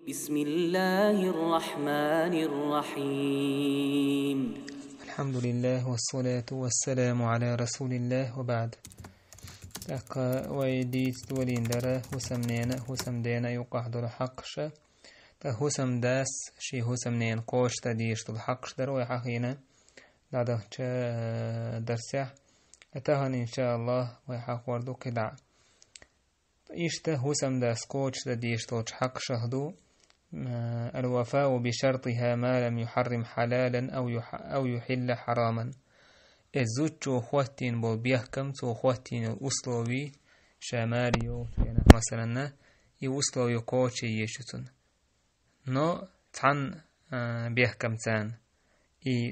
بسم الله الرحمن الرحيم. الحمد لله والصلاة والسلام على رسول الله وبعد. تقا ويديت ولين درا هسمنينا هسمدينا يقعد الحقش هسم داس شي هسمنين قوش تديش الحقش درو يحقينا بعد درسح اتهن إن شاء الله ويحق وردو كدع إيشته هسم داس قوش تديش توش حق شهدو الوفاء بشرطها ما لم يحرم حلالا أو يحل حراما. الزوج خواتين بول بيحكم تو خواتين الأسلوبي شماليو مثلا يوسلوبي قوشي يشتون نو تان بيحكم تان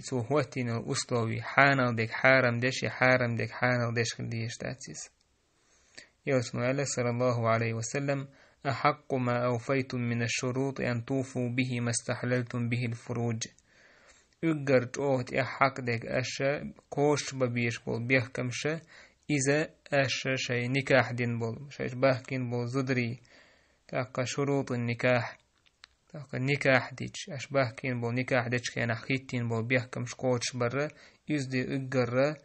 تو خواتين الأسلوبي حانل ديك حارم ديش حارم ديك حانل ديش خليش تاتيس يرسل صلى الله عليه وسلم أحق ما أوفيتم من الشروط أن توفوا به ما استحللتم به الفروج. أجرت أوت أحق ديك أشا قوش ببيش بول بيحكمشا إذا أشا شي نكاح دين بول شي باحكين بول زدري تاقا شروط النكاح تاقا نكاح ديش أش باحكين بول نكاح ديش كان أخيتين بول بيحكمش قوش برا يزدي أجر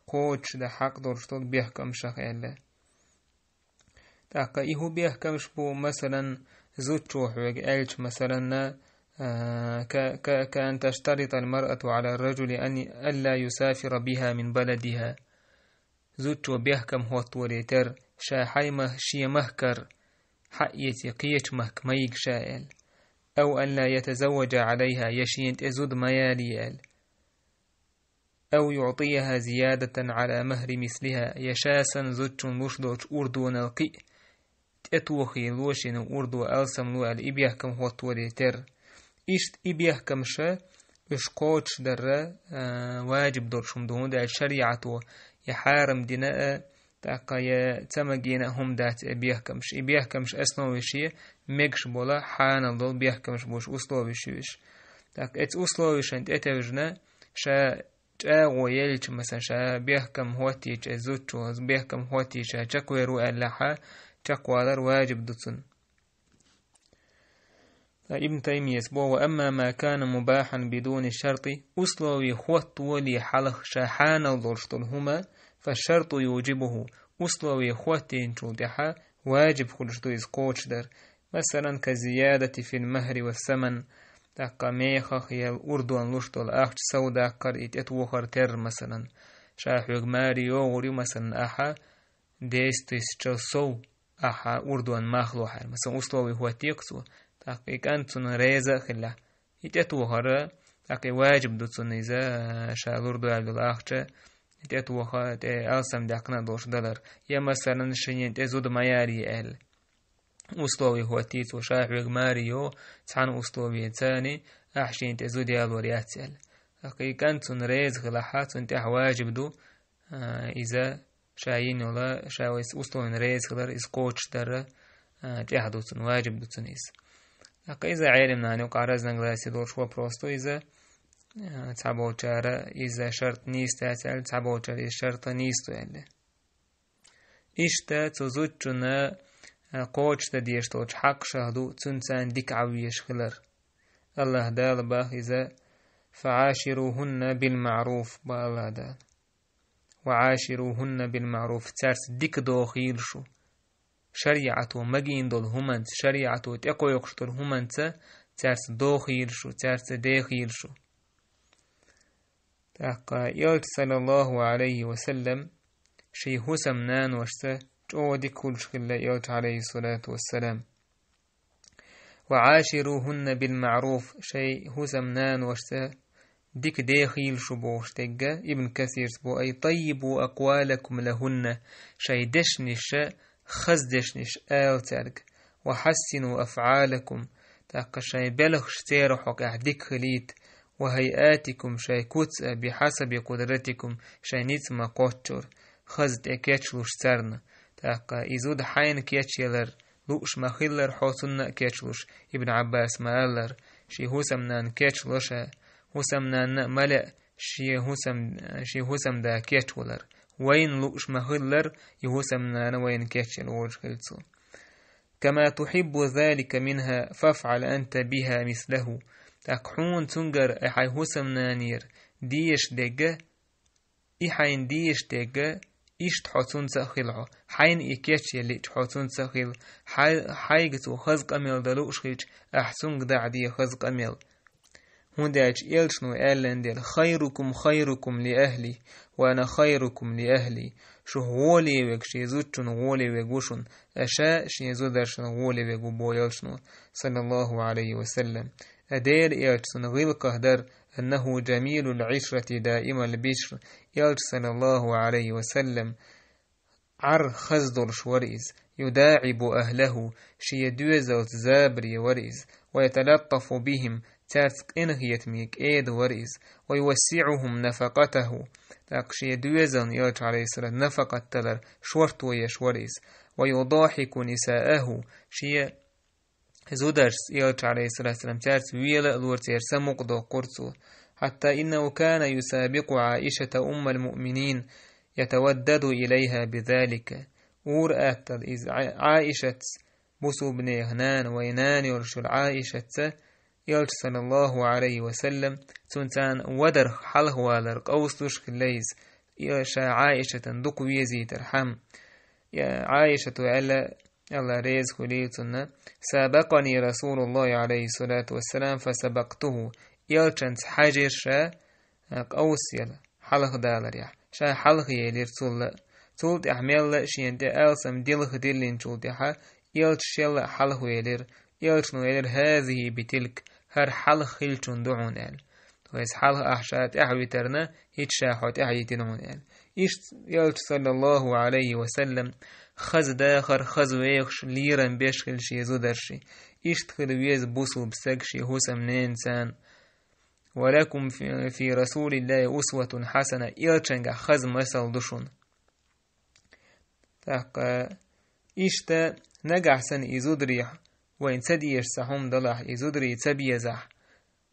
قوش دا حق دورشتول بيحكمشا خيالله تاقا إيهو بيحكمش بو مثلا زوجوح ويقالش مثلا كأن تشترط المرأة على الرجل ألا يسافر بها من بلدها. زوجو بيحكم هو طوليتر شاحيمه شي مهكر حقيتي قيش مهكميك شائل أو ألا يتزوج عليها يشين تزود مياليال أو يعطيها زيادة على مهر مثلها يشاسا زوج مشدوش أردو نلقي تأتوخي لوشين أردو ألسم لو الإبيحكم هو طوليتر إشت إبيحكم شا إشقوش در واجب درشم دون دا الشريعة يحارم دناء تاقا يتمجينا هم دات إبيحكمش إبيحكمش أسنوشي ميكش بولا حانا دول بيحكمش بوش أسلوبيش تاق إت أسلوبيش أنت إتوجنا شا جاغو يلش مثلا شا بيحكم هوتيش أزوتشو بيحكم هوتيش جاكويرو ألاحا جاكوالر واجب دتن. ابن تيمية بو وأما ما كان مباحا بدون الشرط أسلوي خوت ولي حلق شاحان ودرشتلهما فالشرط يوجبه أسلوي خوتين جودحا واجب خلشتو إزقوش در مثلا كزيادة في المهر والثمن تاقا ميخخ الأردوان لشتل أخش سودا قرئت اتوخر تر مثلا شاحوغ ماريو غريو مثلا أحا ديستيس جلسو أحا أردوان مخلوحا مثلا أسلوي هو تيكسو تاقي كانتون ريزا خلا يتأتوخر تاقي واجب دوتون إذا شالوردو عبد الأخشة يتأتوخر ألسم داقنا دوش دلر يا مثلا شنين تزود مياري أل أسلوبي هو تيتو شاحوغ ماريو تحان أسلوبي تاني أحشين تزود يالوريات أل تاقي كانتون ريز خلاحاتون تح واجب دو إذا شاين ولا شاويس أسلوبي ريز خلر إسقوش در تحدوتون واجب دوتون إس إذا علمنا أن يقع رزنا غلاسي دور شو بروستو إذا تعبو جارة إذا شرط نيست أسأل تعبو جارة شرط نيستو يعني إشتا تزوجنا قوش تديشتوش حق شهدو تنسان ديك عويش خلر الله دال باه إذا فعاشروهن بالمعروف با الله دال وعاشروهن بالمعروف ترس ديك دوخيل شو شريعته مجين دول همانت شريعته تقوى يقشتر همانت ترس دوخيل شو ترس داخيل شو تاقا يلت صلى الله عليه وسلم شي هسم نان وشتا جو دي كل شخلا يلت عليه الصلاة والسلام وعاشروهن بالمعروف شي هسم نان وشتا ديك داخيل شو بوش تقا ابن كثير بو أي طيبوا أقوالكم لهن شي دشنش خزدشنش آل ترق وحسنوا أفعالكم تاقا شاي بلغ شتيرحك أحدك خليت وهيئاتكم شاي كتس بحسب قدرتكم شاي نتما قوتشور خزد اكيتشلوش سرنا تاقا إزود حين كيتشيلر لوش ما خلر حوصنا كيتشلوش ابن عباس ما ألر شي هسمنان كيتشلوشا هسمنان ملأ شي هسم دا كيتشولر وين لوش ما خلر يهسمنان وين كيتشل وش خلصو كما تحب ذلك منها فافعل أنت بها مثله. تقحون تنجر أحي هسم نانير ديش دقة إحين ديش دقة إيش تحطون تأخيلها حين إكيتش يلي تحطون تأخيل حايقتو خزق أميل دلوش خيج أحسن قدع دي خزق أميل هنداج إلشنو ألندل خيركم لأهلي وأنا خيركم لأهلي شو غولي ويك شيزوتشن غولي ويقوشن أشاء شيزودرشن غولي ويقو بويلشنو صلى الله عليه وسلم أدير إلشن غيلقه در أنه جميل العشرة دائم البشر إلش صلى الله عليه وسلم عر خزدر شوريز يداعب أهله شي دوزل زابري وريز ويتلطف بهم تارتك إنهيت ميك إيد وريز ويوسعهم نفقته تاقشي دوزن يلش عليه السلام نفقة تلر شورت ويش وريز ويضاحك نساءه شي زودرس يلش عليه السلام تارت ويلا الورتير سمقدو قرصو حتى إنه كان يسابق عائشة أم المؤمنين يتودد إليها بذلك ورأت إذ عائشة بسو بن يهنان وينان يرشل عائشة يلش صلى الله عليه وسلم تنتان ودر حله والر قوسلش خليز يلشا عائشة دق ويزي ترحم يا عائشة ألا ريز خليتنا سابقني رسول الله عليه الصلاة والسلام فسبقته يلشان حاجر شا قوس يلا حلق دالر يح شا حلق يلير تولت أحمل شين دي ألسم دلخ دلين تولتها يلش يلا حلق يلير يلش نويلر هذه بتلك هر حلق خلتون دعون ال ويس حلق أحشات أحويترنا هيت شاحوت أحيتنون ال إشت يلش صلى الله عليه وسلم خز داخر خز ويخش ليرا بيشخل شي زودرشي إشت خلويز بوصل بسكشي هسم نينسان ولكم في رسول الله أسوة حسنة إلشنغ خز مسل دشون تاق إشتا نجحسن إزودري وإن تديش سحوم دلح إزودري تبيزح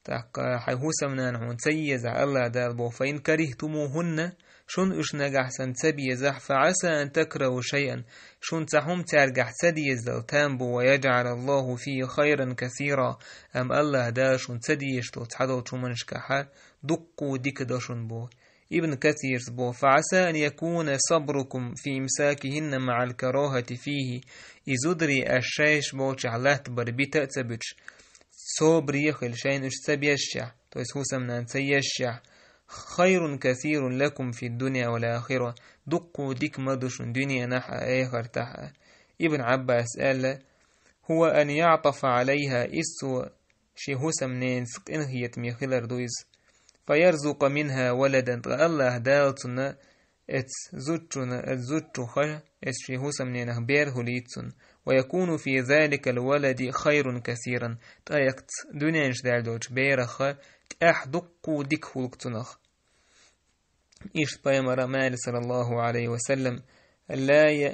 تاق حيهوسمنا نحون تيزح الله دالبو فإن كرهتموهن شون إش نجحسن تبيزح فعسى أن تكرهوا شيئا شون تحوم ترجح تديز تامبو ويجعل الله فيه خيرا كثيرا أم الله دا شون تديش تحدو تشومنشكحا دقو ديك داشون بو ابن كثير بو فعسى أن يكون صبركم في إمساكهن مع الكراهة فيه إزودري الشيش بو تعلات بربيتا تبتش صبر يخل شين إش تبيشع تويس هوسمنا تيشع خير كثير لكم في الدنيا والآخرة دقوا ديك مدش دنيا نحا آخر تحا ابن عباس قال هو أن يعطف عليها إسو شيهوسم نينسق إنهيت ميخلر دويز فيرزق منها ولدا الله دالتنا ات زوجو خش ات شيهوسم نينه بيره ليتسن ويكون في ذلك الولد خير كثيرا تايقت دنيا نشدال دوش بيرخ أحدقوا ديك خلقتنخ إيش بيمر مال صلى الله عليه وسلم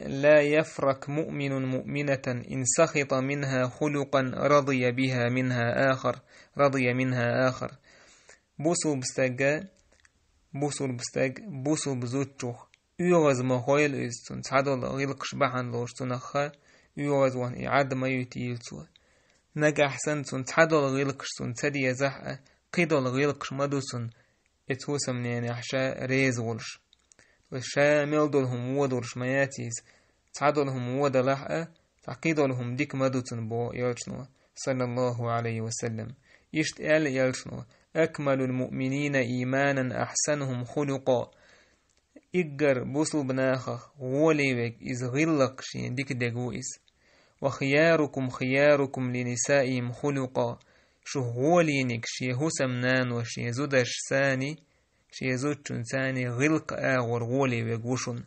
لا يفرك مؤمن مؤمنة إن سخط منها خلقا رضي منها آخر بوصل بوصل بزوجوخ يوغز مخويل إستن تعدل غيلقش بحن لوشتنخ يوغز وان إعاد ما يتيلتو نجح سنتون تعدل غيلقش سن تدي زحأ قيدل غيلقش مدوسن اتوسم نين أحشاء ريز ولش وشا ميلدلهم ودرش مياتيز تعدلهم ودلحأ تعقيدلهم ديك مدوسن بو يلشنو صلى الله عليه وسلم يشتقال يلشنو أكمل المؤمنين إيمانا أحسنهم خلقا إجر بوصل بناخخ غوليوك إز غلق شين ديك دقوئس وخياركم لنسائهم خلقا شو غولينك شي هسمنان وشي زودش ثاني شي زودشن ثاني غلق آغور غوليوك وشن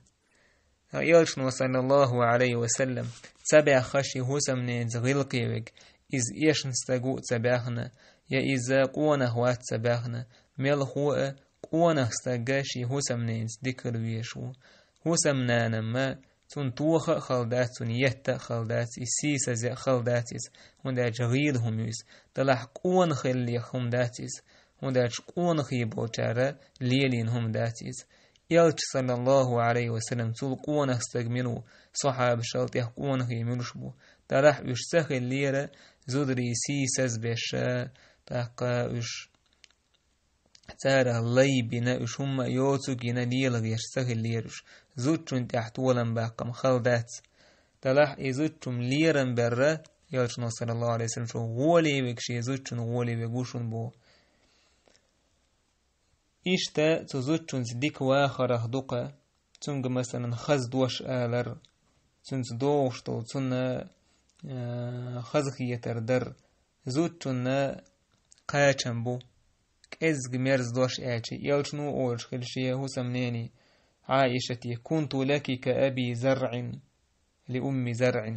يلشن صلى الله عليه وسلم سبع خشي هسمنان غلقيوك إز إيشن ستقوء تباهنا يا إذا قوانه وات تباهنا ملخوء قوانه ستقاشي هسمنان ذكر ويشو هسمنان ما تنطوخ خلدات يهت خلدات السيسة زي خلداتيز هندا جغيلهم يس دلح قوان خلي هم داتيز هندا قوان خيبو جارة ليلين هم داتيز يلش صلى الله عليه وسلم تول قوان استجمنو صحاب شلط قوان خيملش بو تلاح إش سخل ليرة زودري سيسز بش تاقا إش تارا لي بنا إش هم يوتو جينا ليلغ يش سخل ليرش زودشون تحتولا باقم خلدات تلاح إزودشم ليرن برا يالشنو صلى الله عليه وسلم شو غولي بكشي زودشون غولي بقوشون بو إشتا تزودشون زديك واخر أخدوقا تنج مثلا خز دوش آلر تنز دوشتو تن خزخية تردر زودشون قاچن بو كأزج مرز دوش آتي يالشنو أولش خلشيه هو سمنيني عائشتي كنت لك كأبي زرع لأم زرع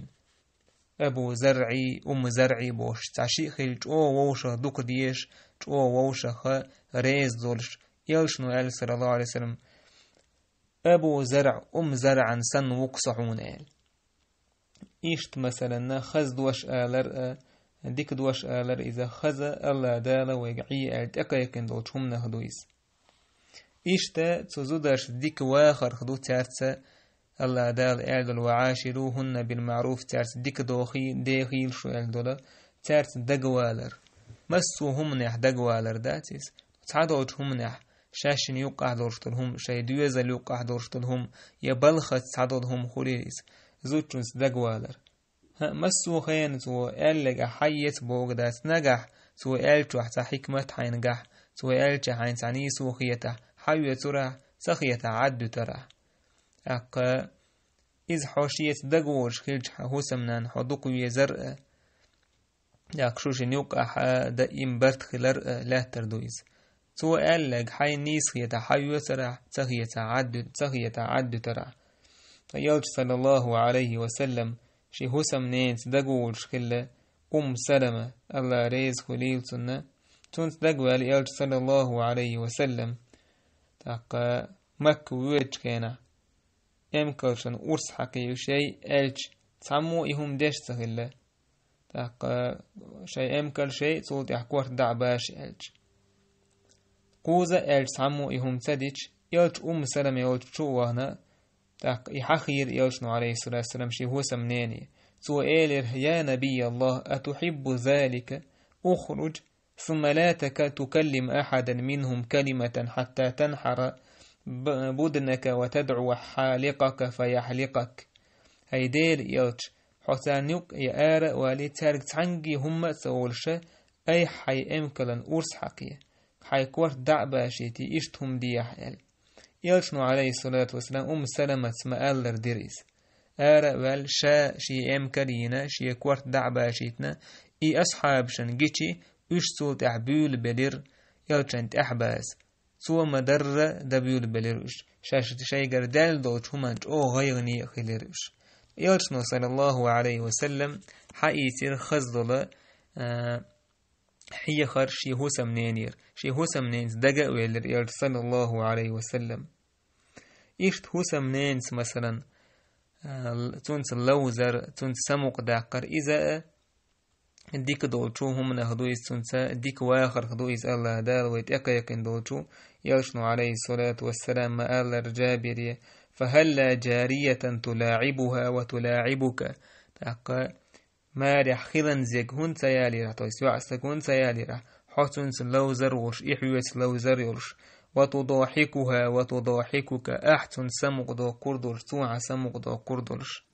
أبو زرعي أم زرعي بوش تعشي خلج ووشة دوك ديش ووشة خا ريز دولش يلشنو قال صلى الله عليه وسلم أبو زرع أم زرعا سن وقصحون قال إيشت مثلا خز دوش آلر ديك دوش آلر إذا خز الله دالا ويقعي ألتقى يكن دولش هم نهدويس إيشتا تزودش ديك واخر خدو تارتسا الله دال أعدل وعاشروهن بالمعروف تارت ديك داخيل شو أعدل تارت دقوالر مسوهم نح دقوالر داتيس تعدوهم نح شاشن يوقع دورشتلهم شاي دوزل يوقع دورشتلهم يبلخت تعدوهم خليليس زوجنس دقوالر مسو خين تو ألقى حيت بوغدات نجح تو ألتو حتى حكمة حينجح تو ألتو حين تعني سوخيته حيو ترى سخية عد ترى أقا إذ حوشية دقوش خلج حوسمنان حدوقوية زرق يقشوش نيوقع دائم برد خلر لا تردويز تو ألق حي نيسخية حيو ترى سخية عد ترى فيالج صلى الله عليه وسلم شي حوسمنان دقوش خلة سلمة الله ريز خليل سنة تونس دقوال يالج صلى الله عليه وسلم تاقا مك ويج كينا امكلشن أرس حقيقي شيء ألج تعمو إهم ديش تغلى تاقا شيء امكل شيء صوت يحكوه دعباش ألج قوزة ألج تعمو إهم تديش يالج سلمة يالج شوهنا تاقا يحخير يالجنو عليه الصلاة والسلام شي هو سمناني سو إيلر يا نبي الله أتحب ذلك أخرج ثم لا تكلم أحدا منهم كلمة حتى تنحر بدنك وتدعو حالقك فيحلقك هيدير يلج حسانيوك يا والي تارك تعنجي هم سولشة أي حي أمكلن أرس حقية حي كور دعباشيتي إشتهم دي يحيل يلجنو عليه الصلاة والسلام سلمة مآلر ديريس وال شي أمكلينا شي كور دعباشيتنا إي أصحاب شنجيتي أشتول تعبيل بلير يلجن تحباس سوى مدر دبيول بليرش شاشة شيء دال دوش همانج أو غيرني خليرش يلجن صلى الله عليه وسلم حقيتر خزدل حي خر شي هو سمنينير شي هو سمنينز دقا ويلر يلج صلى الله عليه وسلم إيشت هو سمنينز مثلا تونس اللوزر تونس سمق داقر إذا ديك دولشو هم نهدويس تنسى ديك واخر هدويس الله دال ويتأكا يكن دولشو يلشنو عليه الصلاة والسلام ما ألر جابرية فهل جارية تلاعبها وتلاعبك تأكا مارح خلن زيك هون سيالي رح تويس يعسك هون سيالي رح حسنس لوزر وش إحويس لوزر يلش وتضاحكها وتضاحكك أحسن سمق دو كردلش توع سمق دو كردلش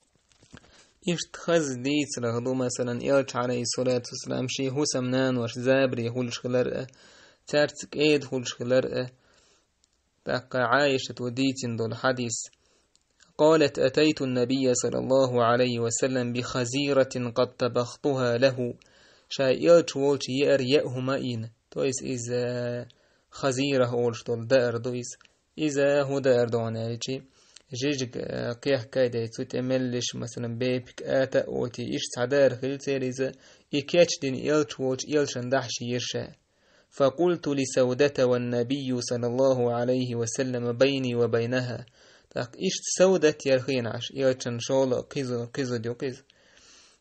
إشت خز ديت لهدو مثلا يلش عليه الصلاة والسلام شي هو سمنان وش زابري هولش خلرقه تارتك ايد هولش خلرقه تاقا عايشة وديتن دول حديث قالت أتيت النبي صلى الله عليه وسلم بخزيرة قد طبختها له شا يلش وولش يأر مائين تويس إذا خزيرة هولش دول دائر دويس إذا هو دائر دوناليشي جيجك قيح كايدة تتملش مثلا بيبك آتا أوتي إيش تعدار خلتير إذا إكاتش دين إلش ووش إلشن دحش يرشا فقلت لسودة والنبي صلى الله عليه وسلم بيني وبينها تاك إيش سودة يرخين عش إلشن شول قيزو ديو قيز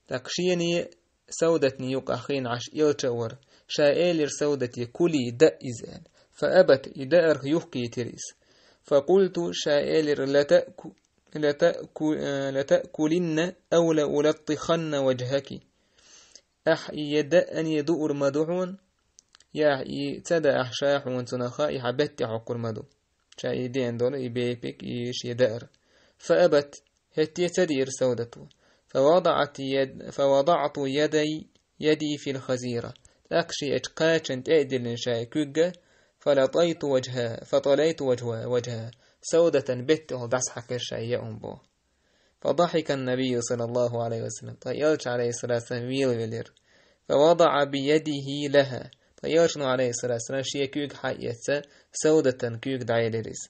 تاك شيني سودة نيوك أخين عش إلشور شائلر سودة يكولي دأ إزان فأبت إدائر يحكي تريس فقلت شائلر لتأكلن أو لألطخن وجهك يدأ أن يدؤر مدعون تدى أحشاح وانتنخاء حبت حقر مدو شايدين دول يبيبك إيش يدأر فأبت هتي تدير سودته فوضعت يدي في الخزيرة أكشي أتقاتشن تأدل شايكوغة فطليت وجهها سودة بته دسحك الشيء بو فضحك النبي صلى الله عليه وسلم طيالش عليه الصلاة والسلام فوضع بيده لها طيالشنو عليه الصلاة والسلام شيكوغ حيثة سودة كوغ دايلريس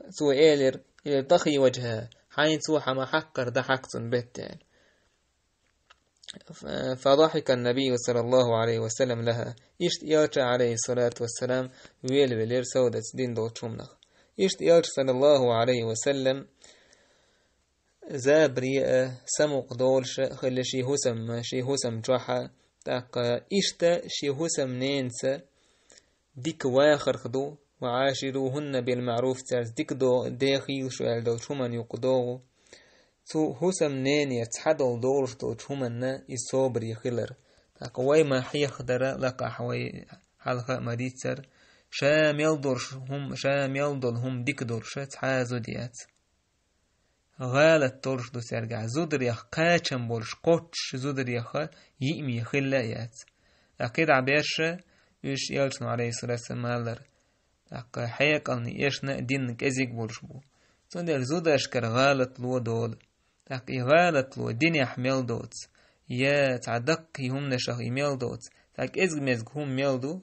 سو إيلر يلتخي وجهها حين سو حما حكر دحكتن بتان فضحك النبي صلى الله عليه وسلم لها إشت يالش عليه الصلاة والسلام ويلر سودة دين دول شمنخ إشت يالش صلى الله عليه وسلم زابري سمق دولش خل شي هسم جوحا تاق إشتا شي هسم نينسا ديك واخر خدو وعاشروهن بالمعروف تارز ديك دو داخل شوال دو شومن يقدوغو تو هسم نين يتحدل دولش دو شومن يصوبري خلر تاق واي ما حيخدر لقا حوي حلقة مريتر شام يلدرهم ديك دورش تحازو ديات غالت تورش دو سرگع زودريخ قاچم بولش قوتش زودريخ يئمي خلايات اكيد عبيرش يش يلشنو عليه الصلاة والسلام اق حيق اني يشنا دين كزيك بولش بو تندر زودرش كر غالت لو دول اق غالت لو دين يحمل دوت يا تعدق هم نشخ يميل دوت تاك ازغ مزغ هم ميلدو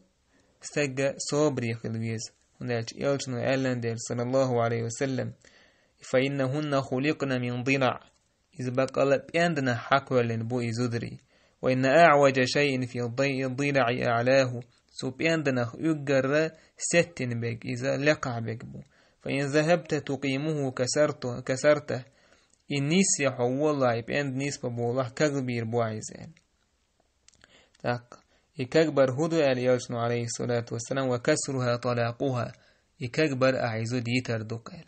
استجا صبري خلويز ونالش يلشنو اعلن صلى الله عليه وسلم فإنهن خلقن من ضلع إذ بقى بيندنا حكوى لنبو إزودري وإن أعوج شيء في الضلع أعلاه سو بيندنا يجر ستن بك إذا لقع بك بو فإن ذهبت تقيمه كسرته إن نيس يحو الله بيند نيس ببو الله كغبير بو عيزان تاق إكبر هدو يلشنو عليه الصلاة والسلام وكسرها طلاقها إكبر أعيزو ديتر دوكال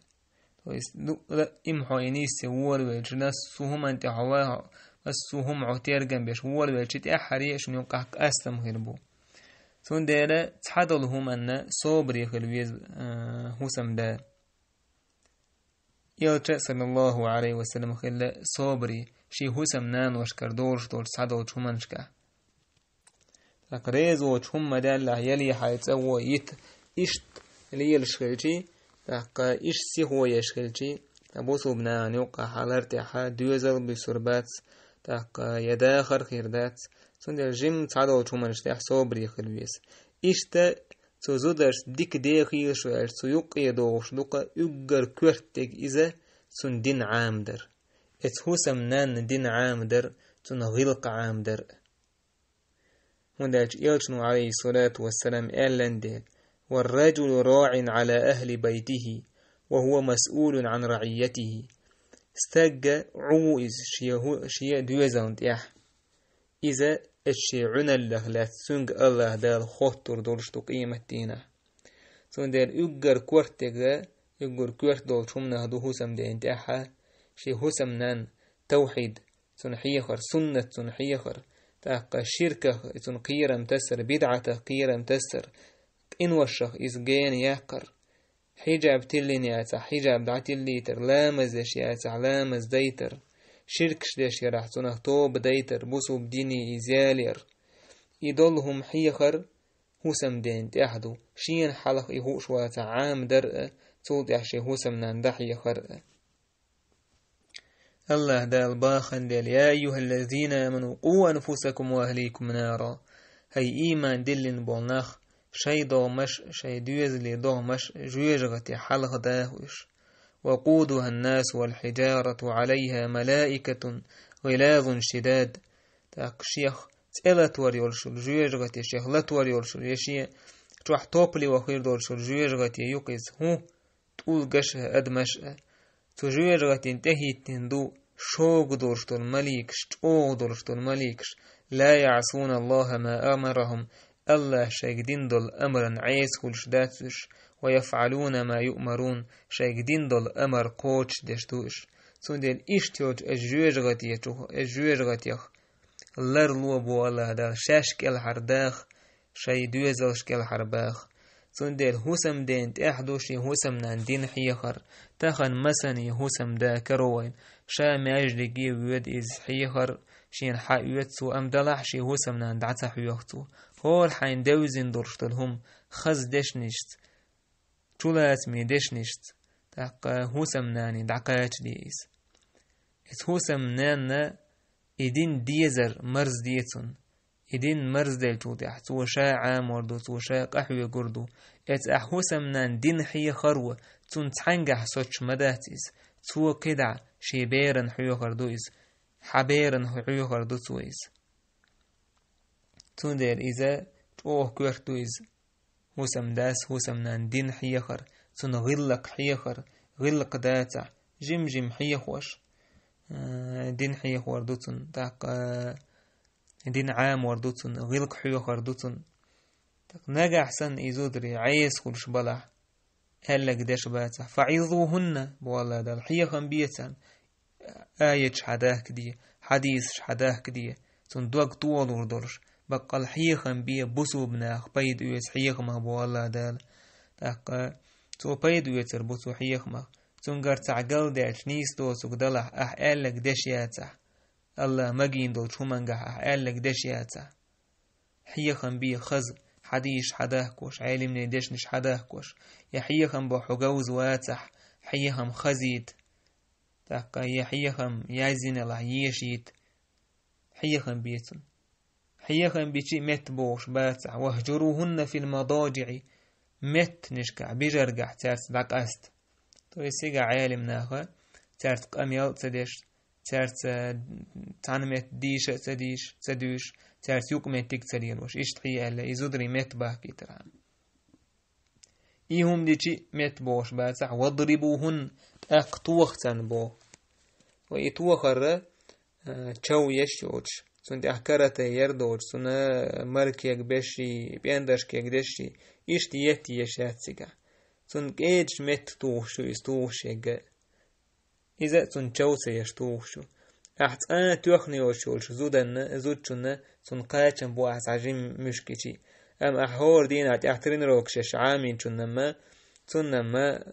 إمحو إنيس وول ناس سهم أنت حواها السهم عتير جنبش وول وجت أحري شنو يقع أسلم هربو ثون ديلا تحدلهم أن صبري خلويز هسم دا يلتش صلى الله عليه وسلم خلا صبري شي هسم نان وشكر دورش دور تحدل شمنشكا لقريز وشهم دال يلي حيتسوى إشت اللي يلشخلشي تاقا إيش سي هو يشغلشي تبوسو بنا نوقع حالرتيحا دوزل بسربات تاقا يداخر خيردات سندر جيم تعدو چومنشتيح صبري خلويس إيشتا تزودرش ديك داخل شوال سيوق يدوغش دوقا يقر كورتك إذا سن دين عامدر اتهوسم نان دين عامدر سن غلق عامدر هنداج إلشنو عليه الصلاة والسلام إعلان والرجل راع على أهل بيته وهو مسؤول عن رعيته استجى عوئز شيء دوزاند يح إذا الشيعنا الله لا تسنج الله دال خطر دولش تقيمة دينا سندر يجر كورتجا يجر كورت دول شمنا هدو هسم دين تاحا شي هسم نان توحيد سنحيخر سنة سنحيخر تاقا شركة سنقيرم تسر بدعة قيرم تسر إن وشخ إزجين يقر حجاب تلين ياتا حجاب دعتليتر لامز ياتا لامز ديتر شركش ديش يراح تنه توب ديتر بوسو بديني إزالير يدولهم حيخر هسم دين تأحدو شين حلق إهوش واتا عام درء تولد يحشي هسم ناندح يخرء الله دال باخن دال يا أيها الذين آمنوا قوا أنفسكم وأهليكم نارا هاي إيمان دلين بولناخ شي دومش شي دوزلي دومش جوجغتي حلق داهوش وقودها الناس والحجارة عليها ملائكة غلاظ شداد تاقشيخ تلت وريولشل جوجغتي شيخ لت وريولشل يشي تروح توبلي وخير دولشل جوجغتي يقز هو تقول قشه أدمشه تجوجغتي انتهي تندو شوق دولشتو المليكش توغ دولشتو المليكش لا يعصون الله ما أمرهم الله شايقدين دول أمرا عيس والشداتش ويفعلون ما يؤمرون شايقدين دول أمر قوتش دشتوش سندل إشتوج الجوجغتيخ لرلو بوالله دال شاشكل حرداخ شي دوزلشكل حرباخ سندل هسم دين تأحدوشي هسم نان دين حيخر تخن مسني هسم دا كروين شا ماجدقي ويد إز حيخر شين حاويت سو أم دلح شي هسم نان دعتا حيوختو هول حين دوزين درشتلهم خز دشنشت چولات مي دشنشت تاق هسم ناني دعقايت ديس ات هسم نان إدين ديزر مرز ديتون إدين مرز ديل تودح تو شا عام وردو تو شا قحوي قردو ات أحوسم نان دين حي خروة تون تحنجح سوتش مداتيس تو قدع شيبيرن حيو خردويس حبيرن حيو خردو تويس تون دير إذا توه كورتويس هسم داس هسم نان دين حي خر تون غلق حي خر غلق داتع جم حي خوش دين حي خوردوتون تاق دين عام وردوتون غلق حيو خردوتون تاق نجا أحسن إزودري عيس خلش بلح هلك داش باتح فعظوهن بوالله دال حي خنبيتان آية حداه كدية حديث حداه كدية تون دوق طول وردرش بقى الحي خنبية بسو بناخ بيد ويس حي خمه بوالله دال تاق تو بيد ويتر بسو حي خمه تنقر تعقل داش نيس دوسك دلح أحقالك دشياتح الله مجين دول شو منجح أحقالك دشياتح حي خنبي خز حديش حداهكوش عالم ندش نش حداهكوش يا حي خن بحجوز واتح حي خم خزيد تاقا يا حي خم يازين الله يشيد حي خن بيتن حي خن بيشي مت بوش باتح وهجروهن في المضاجع مت نشكع بجرجع تارس داك أست تو يسيقى عالم ناخا تارت قميل تدش تارت تعنمت ديش تدوش تارت يوكمت تيك تليلوش اشتحي ألا يزودري مت باكي ترعام إيهم ديشي مت بوش باتح واضربوهن اقتوختن بو وإتوخر چو يشوش سنت أحكرت يردوش سنة مركيك بشي بيندش كيك دشي اشتي يهتي يشات سيقى تون كيج مت توشو يستوشيغ إذا تون چوسي يشتوشو أحت توخنيوشولش زودشن تون قاچن بو أحت عجيم مشكيشي أم أحور دينات أحترين روكشش عامين چنما تنما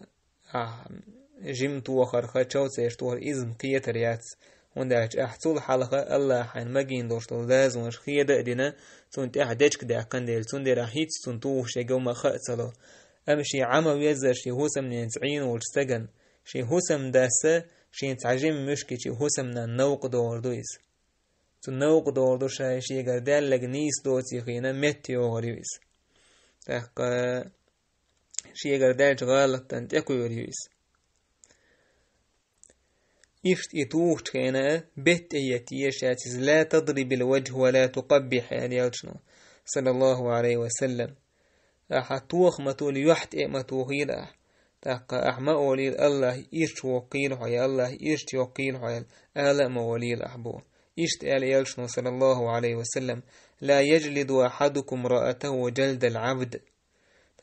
جيم توخر خا چوسي يشتوخر إذن قيتر ياتس ونداج أحتول حلقة الله حين مجين دوشتو لازم وش خيدا دينا تون تأحدجك دا قنديل تون دي راحيت تون توشيغ وما خأتلو أمشي عما ويزر شي هوسم نينتعين والستغن شي هوسم داسة شي نتعجم مشكي شي هوسم نوق دوردويس تو نوق دوردو شي قردال لغنيس دوتي خينا متيو غريويس تاقا شي قردال جغالق تنتيكو يوريويس إفت إتوخ خينا بيت إياتي شاتيز لا تضرب الوجه ولا تقبح يعني صلى الله عليه وسلم أحطوخ متول يحت متوهيل تاق أحما وليل الله إيش وقيل حيا الله إيش توقيل حيا آلا موليل أحبو إيش آل يلشنو صلى الله عليه وسلم لا يجلد أحدكم رأته جلد العبد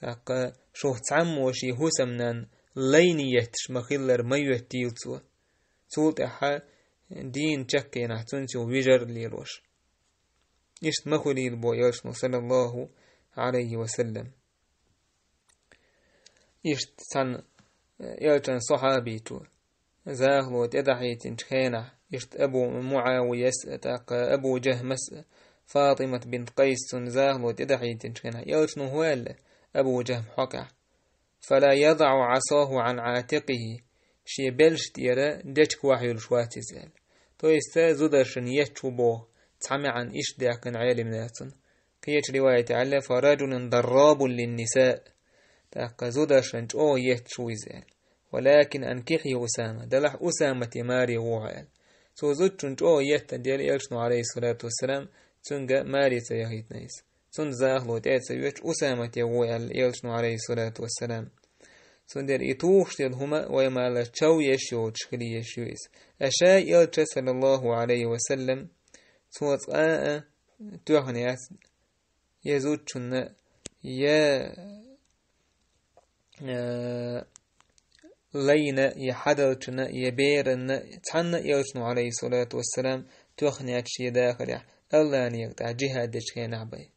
تاق شوه تعم وشي هسمنان لينيتش مخيلر ميوهتيلتو سولت أحا دين چكي نحتنسو ويجر ليلوش إيش مخوليل بو يلشنو صلى الله عليه وسلم يشت يلتن صحابيتو زاهلو تدحيتن خينة يشت أبو معاوية تاق أبو جهمس فاطمة بنت قيس زاهلو تدحيتن خينة يلتن هوال أبو جهم حكا فلا يضع عصاه عن عاتقه شي بلش تيرا دجك وحي الشواتي زال تو يستازودرشن يتشبو تعمي عن إيش داكن عالم ناتن قيت رواية على فرجل ضراب للنساء تاقزودرشن او يتشوي زال ولكن أنكحي أسامة دلح أسامة ماري وعال سوزوتشن او يتدير يلشنو عليه الصلاة والسلام تنجا ماري تيهيت نيس تن زاهلو تيتسويش أسامة وعال يلشنو عليه الصلاة والسلام سندر إتوخ هما ويما لتشو يشيو تشكلي يشيويس أشاء يلتش صلى الله عليه وسلم سوات توخنيات يزوتشن يا لينا يحدلتنا يبيرنا تحنا يوشنو عليه الصلاة والسلام توخني أكشي داخل الله أن يقطع جهاد دشخين عبي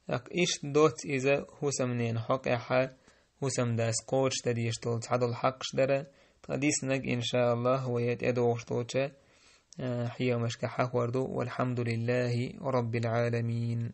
إيش دوت إذا هسمنين حقيقة هسم داس قوش تديش طول تعدل حقش درا تقديسنك إن شاء الله ويتأدوش طوشة حيا مشكحة وردو والحمد لله رب العالمين.